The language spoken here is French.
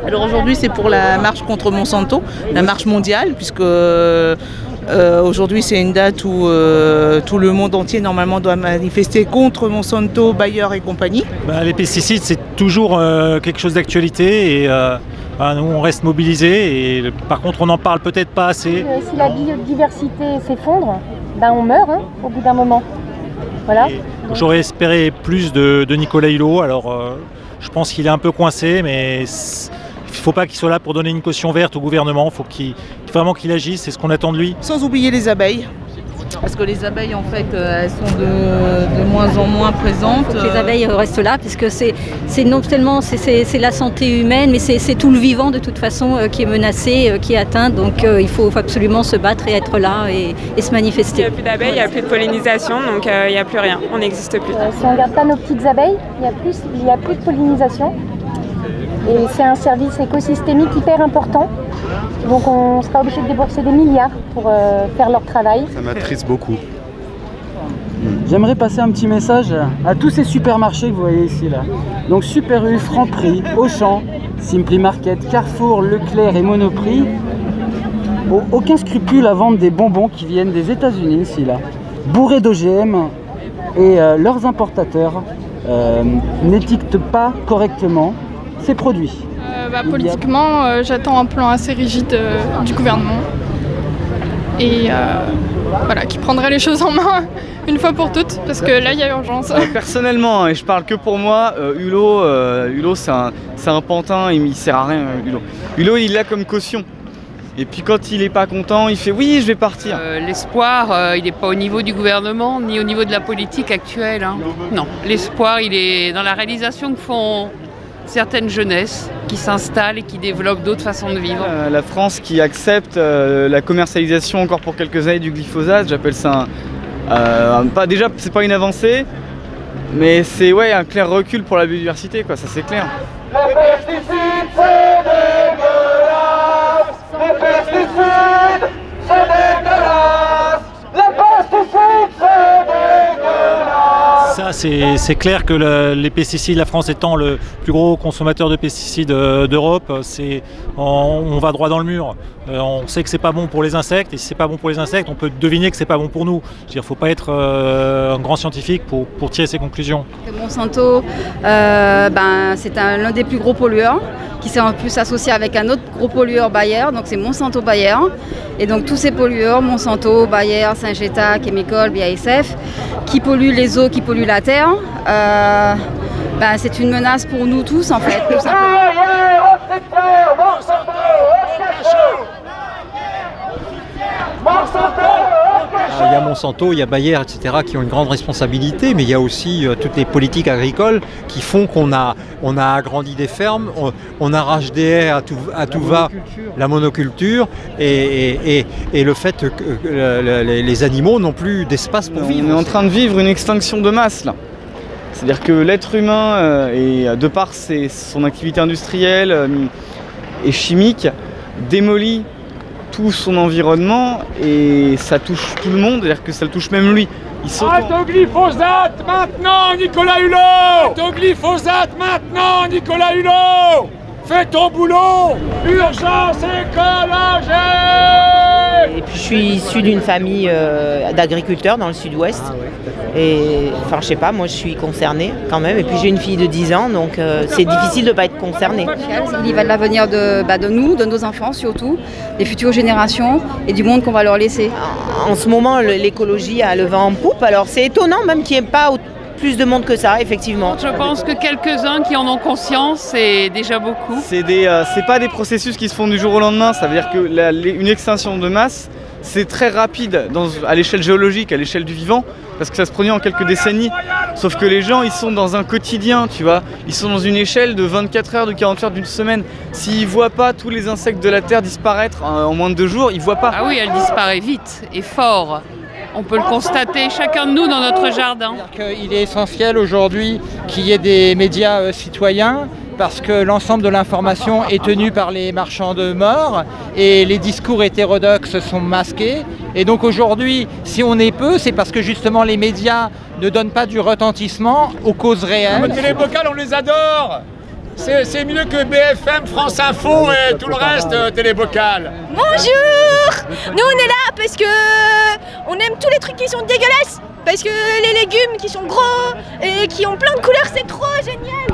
Alors aujourd'hui c'est pour la marche contre Monsanto, la marche mondiale, puisque aujourd'hui c'est une date où tout le monde entier normalement doit manifester contre Monsanto, Bayer et compagnie. Les pesticides c'est toujours quelque chose d'actualité et nous on reste mobilisés et par contre on n'en parle peut-être pas assez. Si la biodiversité s'effondre, on meurt au bout d'un moment. Voilà. J'aurais espéré plus de Nicolas Hulot, alors je pense qu'il est un peu coincé, mais il ne faut pas qu'il soit là pour donner une caution verte au gouvernement, il faut vraiment qu'il agisse, c'est ce qu'on attend de lui. Sans oublier les abeilles, parce que les abeilles en fait elles sont de moins en moins présentes. Il faut que les abeilles restent là, puisque c'est non seulement c'est la santé humaine, mais c'est tout le vivant de toute façon qui est menacé, qui est atteint, donc il faut absolument se battre et être là et se manifester. Il n'y a plus d'abeilles, il n'y a plus de pollinisation, donc il n'y a plus rien, on n'existe plus. Si on ne garde pas nos petites abeilles, il n'y a plus de pollinisation. Et c'est un service écosystémique hyper important. Donc on sera obligé de débourser des milliards pour faire leur travail. Ça m'attriste beaucoup. J'aimerais passer un petit message à tous ces supermarchés que vous voyez ici là. Donc Super U, Franprix, Auchan, Simply Market, Carrefour, Leclerc et Monoprix. Aucun scrupule à vendre des bonbons qui viennent des États-Unis ici là. Bourrés d'OGM et leurs importateurs n'étiquetent pas correctement ces produits. Politiquement, j'attends un plan assez rigide du gouvernement et voilà, qui prendrait les choses en main une fois pour toutes, parce que là il y a urgence. Personnellement, et je parle que pour moi, Hulot c'est un pantin, il sert à rien. Hulot il est là comme caution. Et puis quand il n'est pas content, il fait oui, je vais partir. L'espoir, il n'est pas au niveau du gouvernement, ni au niveau de la politique actuelle. Non, l'espoir, il est dans la réalisation que font certaines jeunesses qui s'installent et qui développent d'autres façons de vivre. La France qui accepte la commercialisation encore pour quelques années du glyphosate, j'appelle ça déjà c'est pas une avancée, mais c'est un clair recul pour la biodiversité, quoi, ça c'est clair. Les pesticides c'est dégueulasse. Les pesticides c'est dégueulasse. Les pesticides c'est dégueulasse. Ça c'est clair que les pesticides, la France étant le plus gros consommateur de pesticides d'Europe, on va droit dans le mur. On sait que c'est pas bon pour les insectes, et si c'est pas bon pour les insectes, on peut deviner que c'est pas bon pour nous. Je veux dire, faut pas être un grand scientifique pour tirer ses conclusions. Monsanto, c'est l'un des plus gros pollueurs, qui s'est en plus associé avec un autre gros pollueur Bayer, donc c'est Monsanto Bayer. Et donc tous ces pollueurs, Monsanto, Bayer, Syngenta, Chemical, BASF, qui polluent les eaux, qui polluent la terre, c'est une menace pour nous tous en fait. Tout simplement. Il y a Monsanto, il y a Bayer, etc. qui ont une grande responsabilité, mais il y a aussi toutes les politiques agricoles qui font qu'on a agrandi des fermes, on arrache des haies à tout va, la monoculture, et le fait que les animaux n'ont plus d'espace pour vivre. On est en train de vivre une extinction de masse là. C'est-à-dire que l'être humain, de par son activité industrielle et chimique, démolit tout son environnement et ça touche tout le monde, c'est-à-dire que ça le touche même lui. Arrête au glyphosate maintenant, Nicolas Hulot! Arrête au glyphosate maintenant, Nicolas Hulot! Fais ton boulot! Urgence écologique! Et puis je suis issue d'une famille d'agriculteurs dans le sud-ouest. Et enfin, je sais pas, moi je suis concernée quand même. Et puis j'ai une fille de 10 ans, donc c'est difficile de ne pas être concernée. Il y va de l'avenir de nous, de nos enfants surtout, des futures générations et du monde qu'on va leur laisser. En ce moment, l'écologie a le vent en poupe. Alors c'est étonnant même qu'il n'y ait pas plus de monde que ça, effectivement. Je pense que quelques-uns qui en ont conscience, c'est déjà beaucoup. C'est pas des processus qui se font du jour au lendemain. Ça veut dire qu'une extinction de masse, c'est très rapide à l'échelle géologique, à l'échelle du vivant, parce que ça se produit en quelques décennies. Sauf que les gens, ils sont dans un quotidien, tu vois. Ils sont dans une échelle de 24 heures, de 40 heures, d'une semaine. S'ils voient pas tous les insectes de la Terre disparaître en moins de 2 jours, ils voient pas. Ah oui, elle disparaît vite et fort. On peut le constater, chacun de nous dans notre jardin. Il est essentiel aujourd'hui qu'il y ait des médias citoyens, parce que l'ensemble de l'information est tenu par les marchands de mort et les discours hétérodoxes sont masqués. Et donc aujourd'hui, si on est peu, c'est parce que justement les médias ne donnent pas du retentissement aux causes réelles. Les télés locales, on les adore! C'est mieux que BFM, France Info et tout le reste, télé-bocal. Bonjour! Nous on est là parce que on aime tous les trucs qui sont dégueulasses. Parce que les légumes qui sont gros et qui ont plein de couleurs, c'est trop génial!